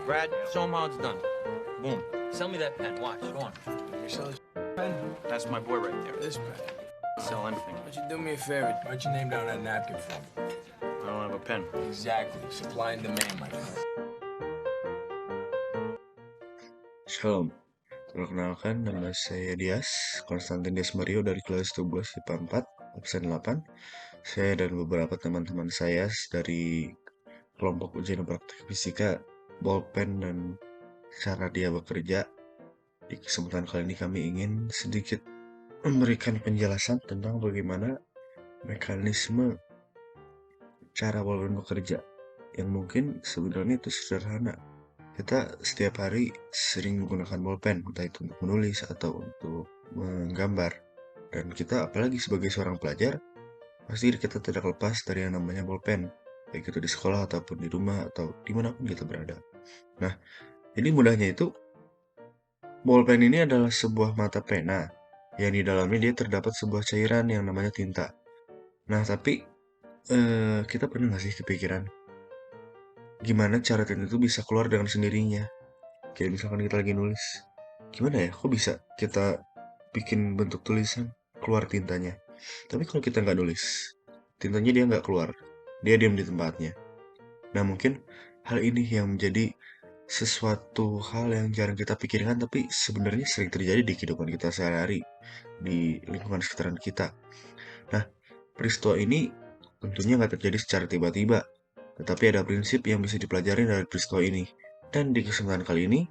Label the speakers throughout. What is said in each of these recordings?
Speaker 1: Brad, show him how it's done. Boom. Sell me that pen. Watch. Go on.
Speaker 2: You sell this pen?
Speaker 1: That's my boy right there.
Speaker 2: This pen.
Speaker 1: Sell anything.
Speaker 2: Why don't you do me a favor? Write your name down on that napkin for me.
Speaker 1: I don't have a pen.
Speaker 2: Exactly. Supply and demand, my friend.
Speaker 3: Shalom, perkenalkan nama saya Dias, Konstantin Dias Mario dari kelas 12 IPA 4, absen 8. Saya dan beberapa teman-teman saya dari kelompok ujian praktik fisika, bolpen, dan cara dia bekerja. Di kesempatan kali ini kami ingin sedikit memberikan penjelasan tentang bagaimana mekanisme cara bolpen bekerja, yang mungkin sebenarnya itu sederhana. Kita setiap hari sering menggunakan bolpen, entah itu untuk menulis atau untuk menggambar. Dan kita, apalagi sebagai seorang pelajar, pasti kita tidak lepas dari yang namanya bolpen, baik itu di sekolah ataupun di rumah atau dimanapun kita berada. Nah, jadi mudahnya itu, bolpen ini adalah sebuah mata pena, yang di dalamnya dia terdapat sebuah cairan yang namanya tinta. Nah, tapi kita pernah nggak sih kepikiran gimana cara tinta itu bisa keluar dengan sendirinya? Kayak misalkan kita lagi nulis, gimana ya, kok bisa kita bikin bentuk tulisan keluar tintanya? Tapi kalau kita nggak nulis, tintanya dia nggak keluar, dia diam di tempatnya. Nah, mungkin hal ini yang menjadi sesuatu hal yang jarang kita pikirkan, tapi sebenarnya sering terjadi di kehidupan kita sehari-hari, di lingkungan sekitaran kita. Nah, peristiwa ini tentunya nggak terjadi secara tiba-tiba, tetapi ada prinsip yang bisa dipelajari dari peristiwa ini. Dan di kesempatan kali ini,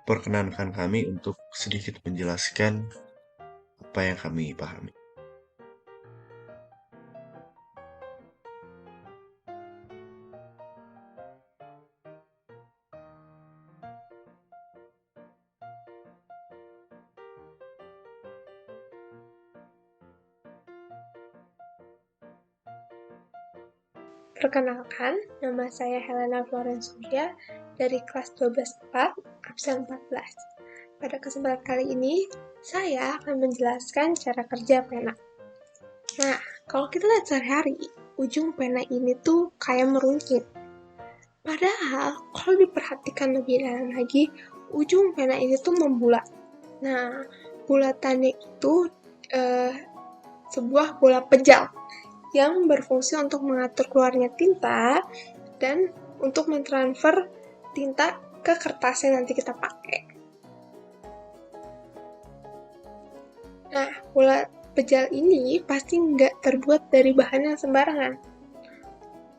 Speaker 3: perkenankan kami untuk sedikit menjelaskan apa yang kami pahami.
Speaker 4: Perkenalkan, nama saya Helena Florence Surya dari kelas 12-4, absen 14. Pada kesempatan kali ini, saya akan menjelaskan cara kerja pena. Nah, kalau kita lihat sehari-hari, ujung pena ini tuh kayak meruncing. Padahal, kalau diperhatikan lebih dalam lagi, ujung pena ini tuh membulat. Nah, bulatannya itu sebuah bola pejal yang berfungsi untuk mengatur keluarnya tinta dan untuk mentransfer tinta ke kertas yang nanti kita pakai. Nah, bola pejal ini pasti nggak terbuat dari bahan yang sembarangan.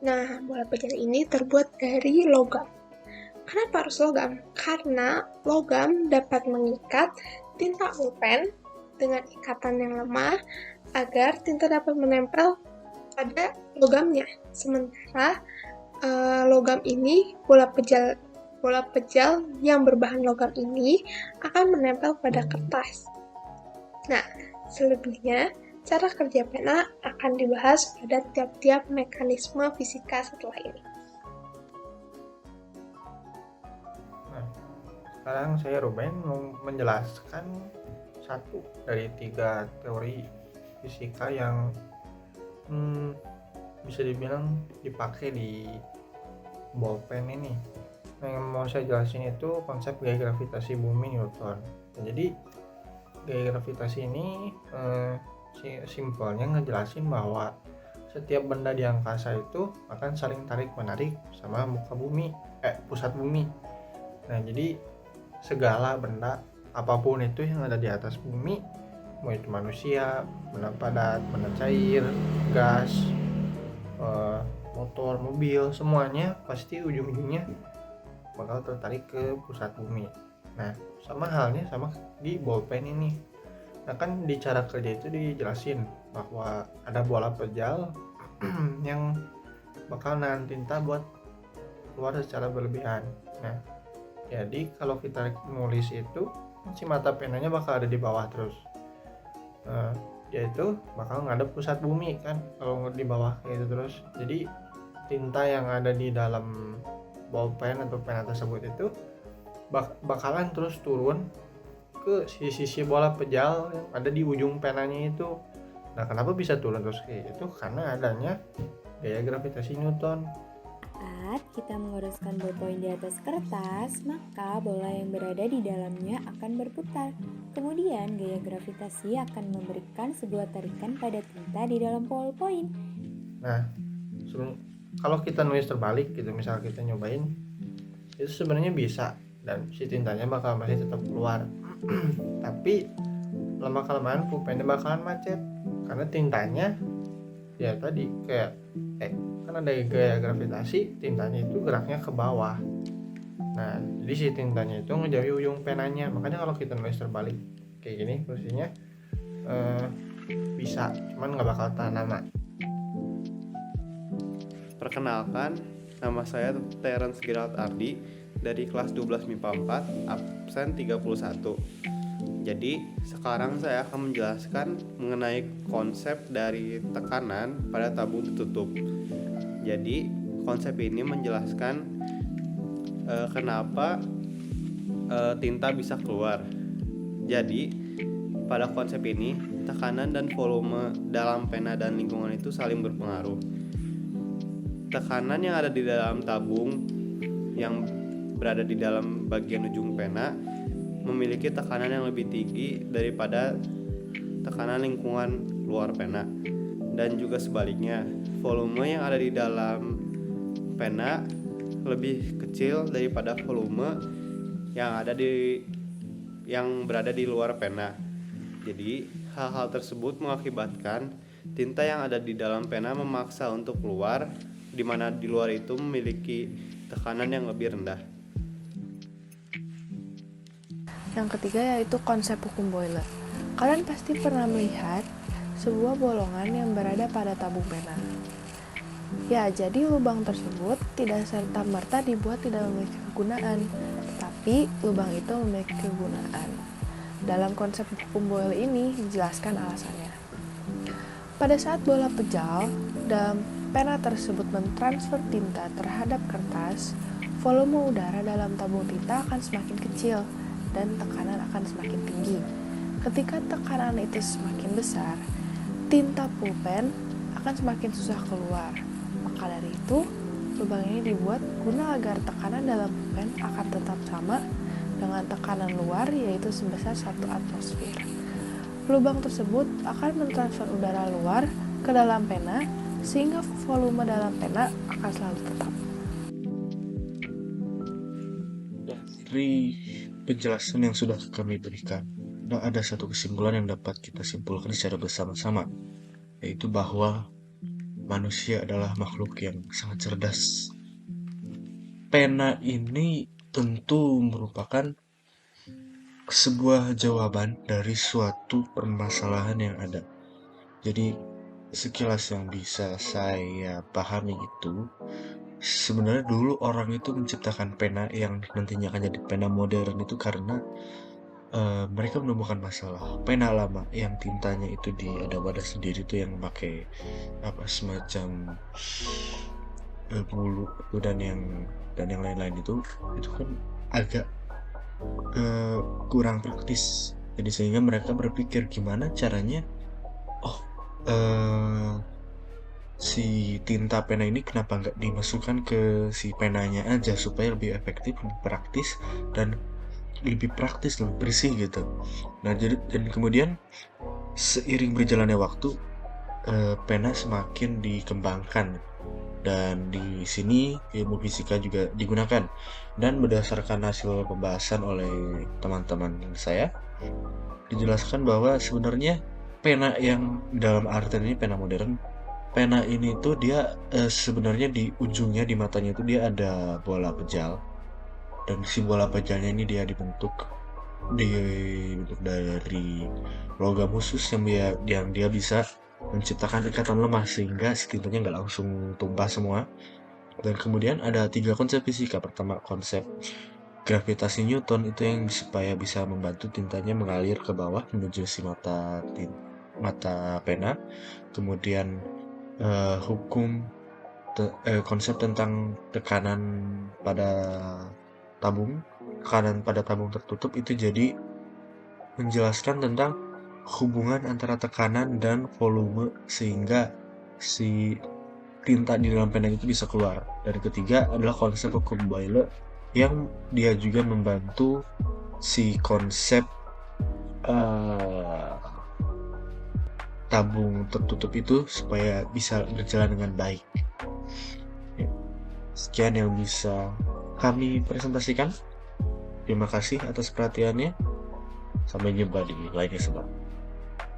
Speaker 4: Nah, bola pejal ini terbuat dari logam. Kenapa harus logam? Karena logam dapat mengikat tinta bolpen dengan ikatan yang lemah agar tinta dapat menempel pada logamnya. Sementara logam ini, bola pejal yang berbahan logam ini akan menempel pada kertas. Nah, selebihnya cara kerja pena akan dibahas pada tiap-tiap mekanisme fisika setelah ini.
Speaker 5: Nah, sekarang saya Ruben mau menjelaskan satu dari 3 teori fisika yang bisa dibilang dipakai di bolpen ini. Nah, yang mau saya jelasin itu konsep gaya gravitasi bumi Newton. Nah, jadi gaya gravitasi ini simpelnya ngejelasin bahwa setiap benda di angkasa itu akan saling tarik menarik sama muka bumi, pusat bumi. Nah, jadi segala benda apapun itu yang ada di atas bumi, mau itu manusia, benda padat, benda cair, gas, motor, mobil, semuanya pasti ujung-ujungnya bakal tertarik ke pusat bumi. Nah, sama halnya sama di bolpen ini. Nah, kan di cara kerja itu dijelasin bahwa ada bola pejal yang bakal nahan tinta buat keluar secara berlebihan. Nah, jadi kalau kita nulis itu si mata penanya bakal ada di bawah terus. Dia itu bakal ngadep pusat bumi kan kalau di bawah kayak gitu terus. Jadi tinta yang ada di dalam bolpen atau pena tersebut itu bakalan terus turun ke sisi bola pejal yang ada di ujung penanya itu. Nah, kenapa bisa turun terus kayak itu? Karena adanya gaya gravitasi Newton.
Speaker 6: saat kita menggoreskan ballpoint di atas kertas, maka bola yang berada di dalamnya akan berputar. Kemudian gaya gravitasi akan memberikan sebuah tarikan pada tinta di dalam ballpoint.
Speaker 5: Nah, kalau kita nulis terbalik gitu, misal kita nyobain, itu sebenarnya bisa dan si tintanya bakal masih tetap keluar. Tapi lama kelamaan pulpennya bakalan macet karena tintanya ya tadi kayak kan ada gaya gravitasi, tintanya itu geraknya ke bawah. Nah, jadi si tintanya itu ngejauhi ujung penanya. Makanya kalau kita nulis terbalik kayak gini posisinya bisa, cuman nggak bakal tahan lama.
Speaker 7: Perkenalkan, nama saya Terence Gerald Ardi dari kelas 12 MIPA 4, absen 31. Jadi, sekarang saya akan menjelaskan mengenai konsep dari tekanan pada tabung tertutup. Jadi, konsep ini menjelaskan kenapa tinta bisa keluar. Jadi, pada konsep ini, tekanan dan volume dalam pena dan lingkungan itu saling berpengaruh. Tekanan yang ada di dalam tabung yang berada di dalam bagian ujung pena memiliki tekanan yang lebih tinggi daripada tekanan lingkungan luar pena, dan juga sebaliknya, volume yang ada di dalam pena lebih kecil daripada volume yang berada di luar pena. Jadi hal-hal tersebut mengakibatkan tinta yang ada di dalam pena memaksa untuk keluar, di mana di luar itu memiliki tekanan yang lebih rendah.
Speaker 8: Yang ketiga yaitu konsep hukum Boiler. Kalian pasti pernah melihat sebuah bolongan yang berada pada tabung pena. Ya, jadi lubang tersebut tidak serta-merta dibuat tidak memiliki kegunaan, tetapi lubang itu memiliki kegunaan. Dalam konsep hukum Boyle ini dijelaskan alasannya. Pada saat bola pejal, dalam pena tersebut mentransfer tinta terhadap kertas, volume udara dalam tabung tinta akan semakin kecil dan tekanan akan semakin tinggi. Ketika tekanan itu semakin besar, tinta pulpen akan semakin susah keluar. Maka dari itu, lubang ini dibuat guna agar tekanan dalam pulpen akan tetap sama dengan tekanan luar, yaitu sebesar 1 atmosfer. Lubang tersebut akan mentransfer udara luar ke dalam pena, sehingga volume dalam pena akan selalu tetap.
Speaker 3: Dari penjelasan yang sudah kami berikan, ada satu kesimpulan yang dapat kita simpulkan secara bersama-sama, yaitu bahwa manusia adalah makhluk yang sangat cerdas. Pena ini tentu merupakan sebuah jawaban dari suatu permasalahan yang ada. Jadi sekilas yang bisa saya pahami itu, sebenarnya dulu orang itu menciptakan pena yang nantinya akan jadi pena modern itu karena mereka menemukan masalah. Pena lama yang tintanya itu ada wadah sendiri tuh yang pakai semacam bulu dan yang lain-lain itu kan agak kurang praktis. Jadi sehingga mereka berpikir gimana caranya si tinta pena ini kenapa nggak dimasukkan ke si penanya aja supaya lebih efektif, lebih praktis dan lebih bersih gitu. Nah, dan kemudian seiring berjalannya waktu pena semakin dikembangkan, dan di sini ilmu fisika juga digunakan. Dan berdasarkan hasil pembahasan oleh teman-teman saya, dijelaskan bahwa sebenarnya pena yang dalam artian ini pena modern, pena ini tuh dia sebenarnya di ujungnya, di matanya itu dia ada bola pejal, dan si bola pejalnya ini dia dibentuk dari logam khusus yang dia bisa menciptakan ikatan lemah sehingga si tintanya nggak langsung tumpah semua. Dan kemudian ada 3 konsep fisika. Pertama, konsep gravitasi Newton itu yang supaya bisa membantu tintanya mengalir ke bawah menuju si mata pena. Kemudian konsep tentang tekanan pada tabung tertutup itu jadi menjelaskan tentang hubungan antara tekanan dan volume, sehingga si tinta di dalam pena itu bisa keluar. Dan ketiga adalah konsep vacuum boiler yang dia juga membantu si konsep tabung tertutup itu supaya bisa berjalan dengan baik. Ya, sekian yang bisa kami presentasikan. Terima kasih atas perhatiannya. Sampai jumpa di lain kesempatan.